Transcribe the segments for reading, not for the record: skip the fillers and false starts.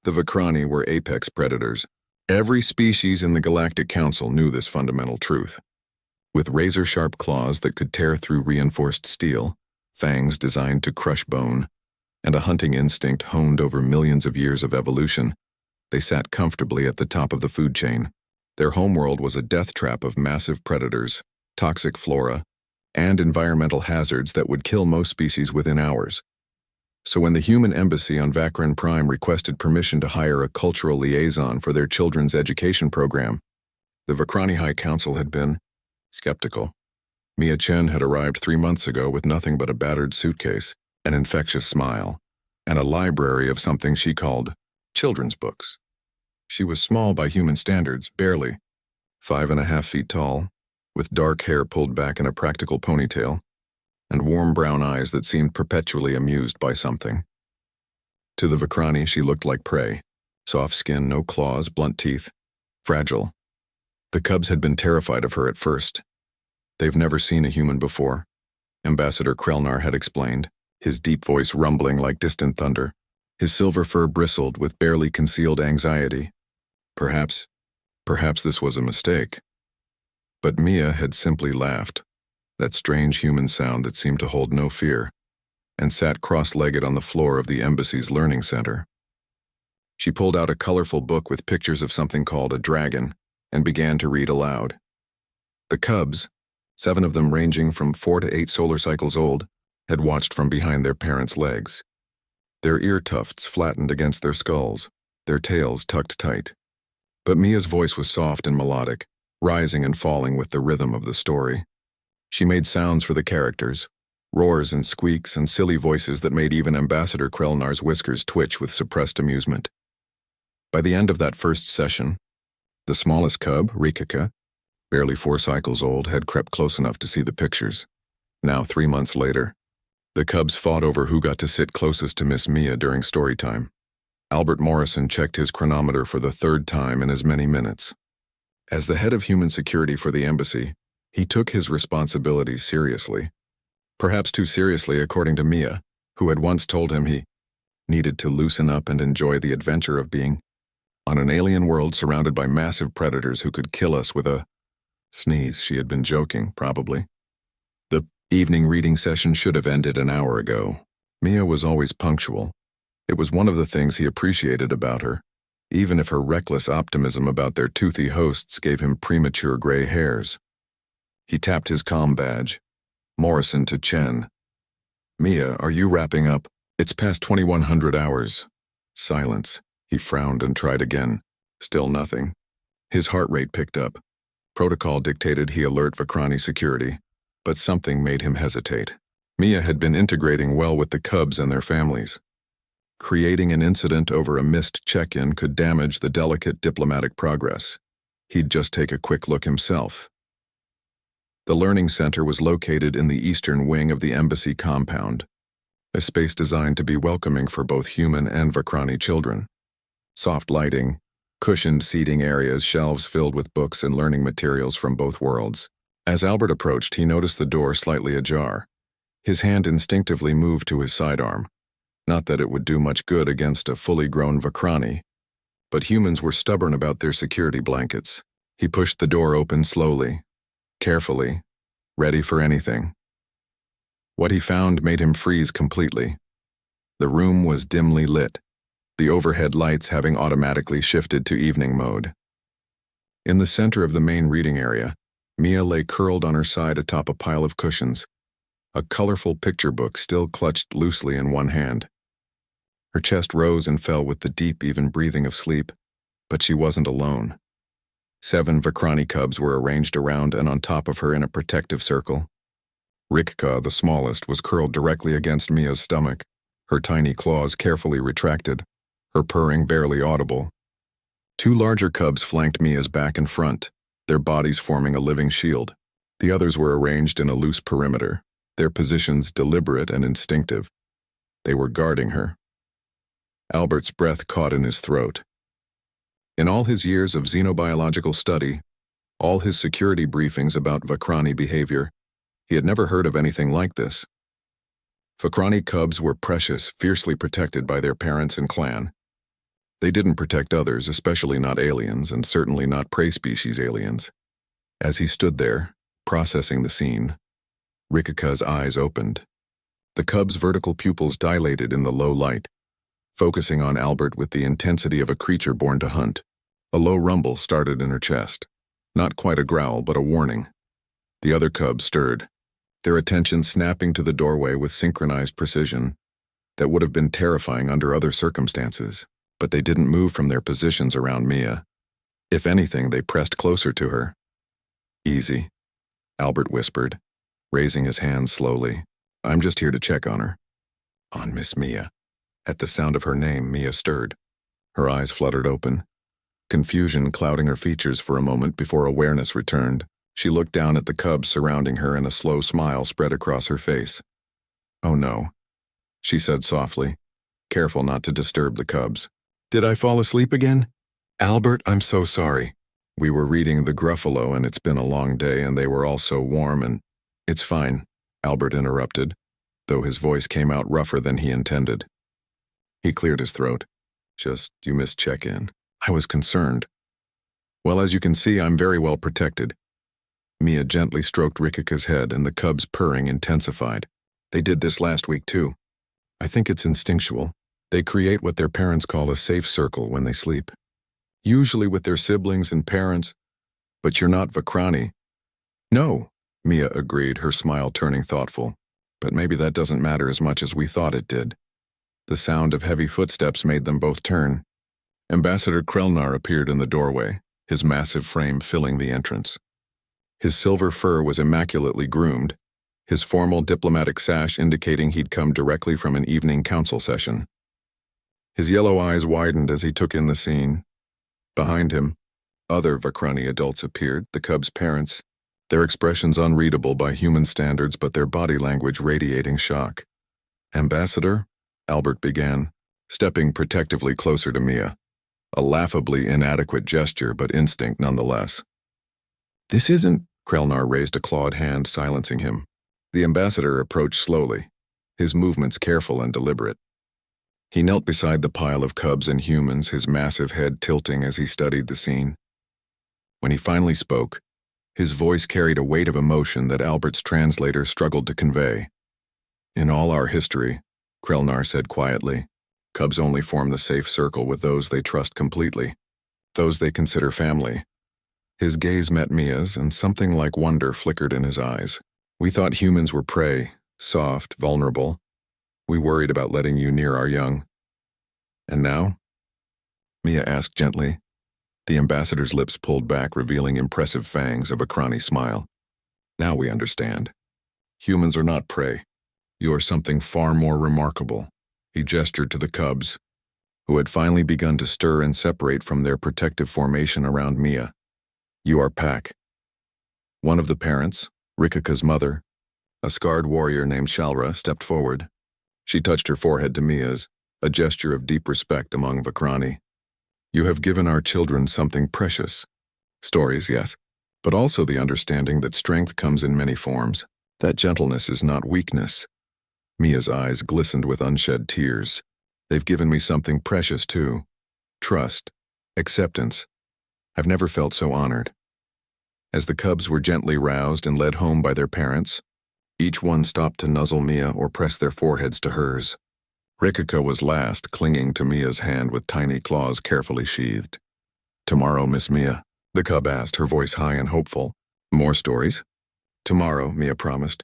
The Vikrani were apex predators. Every species in the Galactic Council knew this fundamental truth. With razor-sharp claws that could tear through reinforced steel, fangs designed to crush bone, and a hunting instinct honed over millions of years of evolution, they sat comfortably at the top of the food chain. Their homeworld was a death trap of massive predators, toxic flora, and environmental hazards that would kill most species within hours. So when the human embassy on Vakran Prime requested permission to hire a cultural liaison for their children's education program, the Vikrani High Council had been skeptical. Mia Chen had arrived 3 months ago with nothing but a battered suitcase, an infectious smile, and a library of something she called children's books. She was small by human standards, barely 5.5 feet tall, with dark hair pulled back in a practical ponytail, and warm brown eyes that seemed perpetually amused by something. To the Vikrani, she looked like prey. Soft skin, no claws, blunt teeth. Fragile. The cubs had been terrified of her at first. They've never seen a human before, Ambassador Krelnar had explained, his deep voice rumbling like distant thunder. His silver fur bristled with barely concealed anxiety. Perhaps this was a mistake. But Mia had simply laughed, that strange human sound that seemed to hold no fear, and sat cross-legged on the floor of the embassy's learning center. She pulled out a colorful book with pictures of something called a dragon and began to read aloud. The cubs, 7 of them ranging from 4 to 8 solar cycles old, had watched from behind their parents' legs. Their ear tufts flattened against their skulls, their tails tucked tight. But Mia's voice was soft and melodic, rising and falling with the rhythm of the story. She made sounds for the characters, roars and squeaks and silly voices that made even Ambassador Krelnar's whiskers twitch with suppressed amusement. By the end of that first session, the smallest cub, Rikika, barely 4 cycles old, had crept close enough to see the pictures. Now, 3 months later, the cubs fought over who got to sit closest to Miss Mia during story time. Albert Morrison checked his chronometer for the 3rd time in as many minutes. As the head of human security for the embassy, he took his responsibilities seriously. Perhaps too seriously, according to Mia, who had once told him he needed to loosen up and enjoy the adventure of being on an alien world surrounded by massive predators who could kill us with a sneeze. She had been joking, probably. The evening reading session should have ended an hour ago. Mia was always punctual. It was one of the things he appreciated about her, even if her reckless optimism about their toothy hosts gave him premature gray hairs. He tapped his comm badge. Morrison to Chen. Mia, are you wrapping up? It's past 2100 hours. Silence. He frowned and tried again. Still nothing. His heart rate picked up. Protocol dictated he alert Vikrani security, but something made him hesitate. Mia had been integrating well with the cubs and their families. Creating an incident over a missed check-in could damage the delicate diplomatic progress. He'd just take a quick look himself. The learning center was located in the eastern wing of the embassy compound, a space designed to be welcoming for both human and Vikrani children. Soft lighting, cushioned seating areas, shelves filled with books and learning materials from both worlds. As Albert approached, he noticed the door slightly ajar. His hand instinctively moved to his sidearm. Not that it would do much good against a fully grown Vikrani, but humans were stubborn about their security blankets. He pushed the door open slowly, carefully, ready for anything. What he found made him freeze completely. The room was dimly lit, the overhead lights having automatically shifted to evening mode. In the center of the main reading area, Mia lay curled on her side atop a pile of cushions, a colorful picture book still clutched loosely in one hand. Her chest rose and fell with the deep, even breathing of sleep, but she wasn't alone. 7 Vikrani cubs were arranged around and on top of her in a protective circle. Rikka, the smallest, was curled directly against Mia's stomach, her tiny claws carefully retracted, her purring barely audible. 2 larger cubs flanked Mia's back and front, their bodies forming a living shield. The others were arranged in a loose perimeter, their positions deliberate and instinctive. They were guarding her. Albert's breath caught in his throat. In all his years of xenobiological study, all his security briefings about Vikrani behavior, he had never heard of anything like this. Vikrani cubs were precious, fiercely protected by their parents and clan. They didn't protect others, especially not aliens, and certainly not prey species aliens. As he stood there, processing the scene, Rikika's eyes opened. The cub's vertical pupils dilated in the low light, focusing on Albert with the intensity of a creature born to hunt. A low rumble started in her chest. Not quite a growl, but a warning. The other cubs stirred, their attention snapping to the doorway with synchronized precision that would have been terrifying under other circumstances, but they didn't move from their positions around Mia. If anything, they pressed closer to her. "Easy," Albert whispered, raising his hands slowly. "I'm just here to check on her." "On Miss Mia." At the sound of her name, Mia stirred. Her eyes fluttered open, confusion clouding her features for a moment before awareness returned. She looked down at the cubs surrounding her and a slow smile spread across her face. "Oh no," she said softly, careful not to disturb the cubs. "Did I fall asleep again?" "Albert, I'm so sorry. We were reading the Gruffalo and it's been a long day and they were all so warm and—" "It's fine," Albert interrupted, though his voice came out rougher than he intended. He cleared his throat. "Just, you missed check-in. I was concerned." "Well, as you can see, I'm very well protected." Mia gently stroked Rikika's head and the cubs' purring intensified. "They did this last week too. I think it's instinctual. They create what their parents call a safe circle when they sleep. Usually with their siblings and parents. But you're not Vakrani." "No," Mia agreed, her smile turning thoughtful. "But maybe that doesn't matter as much as we thought it did." The sound of heavy footsteps made them both turn. Ambassador Krelnar appeared in the doorway, his massive frame filling the entrance. His silver fur was immaculately groomed, his formal diplomatic sash indicating he'd come directly from an evening council session. His yellow eyes widened as he took in the scene. Behind him, other Vakrani adults appeared, the cubs' parents, their expressions unreadable by human standards but their body language radiating shock. "Ambassador?" Albert began, stepping protectively closer to Mia. A laughably inadequate gesture, but instinct nonetheless. "This isn't—" Krelnar raised a clawed hand, silencing him. The ambassador approached slowly, his movements careful and deliberate. He knelt beside the pile of cubs and humans, his massive head tilting as he studied the scene. When he finally spoke, his voice carried a weight of emotion that Albert's translator struggled to convey. "In all our history," Krelnar said quietly, "cubs only form the safe circle with those they trust completely, those they consider family." His gaze met Mia's, and something like wonder flickered in his eyes. "We thought humans were prey, soft, vulnerable. We worried about letting you near our young." "And now?" Mia asked gently. The ambassador's lips pulled back, revealing impressive fangs of a Vakrani smile. "Now we understand. Humans are not prey. You are something far more remarkable." He gestured to the cubs, who had finally begun to stir and separate from their protective formation around Mia. "You are Pack." One of the parents, Rikika's mother, a scarred warrior named Shalra, stepped forward. She touched her forehead to Mia's, a gesture of deep respect among Vakrani. "You have given our children something precious. Stories, yes, but also the understanding that strength comes in many forms, that gentleness is not weakness." Mia's eyes glistened with unshed tears. "They've given me something precious too. Trust, acceptance. I've never felt so honored." As the cubs were gently roused and led home by their parents, each one stopped to nuzzle Mia or press their foreheads to hers. Rikika was last, clinging to Mia's hand with tiny claws carefully sheathed. "Tomorrow, Miss Mia?" the cub asked, her voice high and hopeful. "More stories?" "Tomorrow," Mia promised.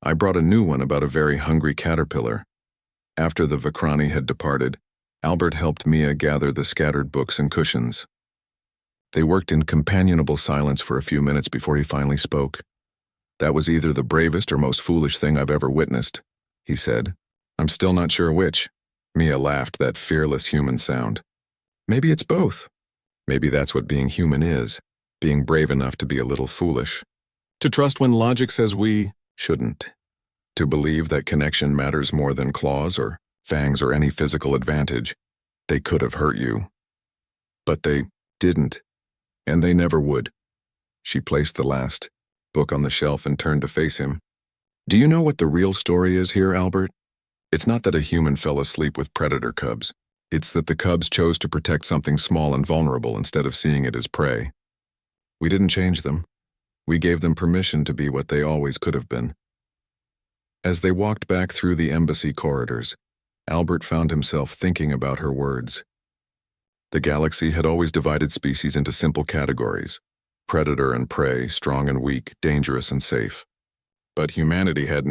"I brought a new one about a very hungry caterpillar." After the Vakrani had departed, Albert helped Mia gather the scattered books and cushions. They worked in companionable silence for a few minutes before he finally spoke. "That was either the bravest or most foolish thing I've ever witnessed," he said. "I'm still not sure which." Mia laughed, that fearless human sound. "Maybe it's both. Maybe that's what being human is, being brave enough to be a little foolish. To trust when logic says we shouldn't. To believe that connection matters more than claws or fangs or any physical advantage. They could have hurt you. But they didn't. And they never would." She placed the last book on the shelf and turned to face him. "Do you know what the real story is here, Albert? It's not that a human fell asleep with predator cubs. It's that the cubs chose to protect something small and vulnerable instead of seeing it as prey. We didn't change them. We gave them permission to be what they always could have been. As they walked back through the embassy corridors, Albert found himself thinking about her words. The galaxy had always divided species into simple categories: predator and prey, strong and weak, dangerous and safe. But humanity had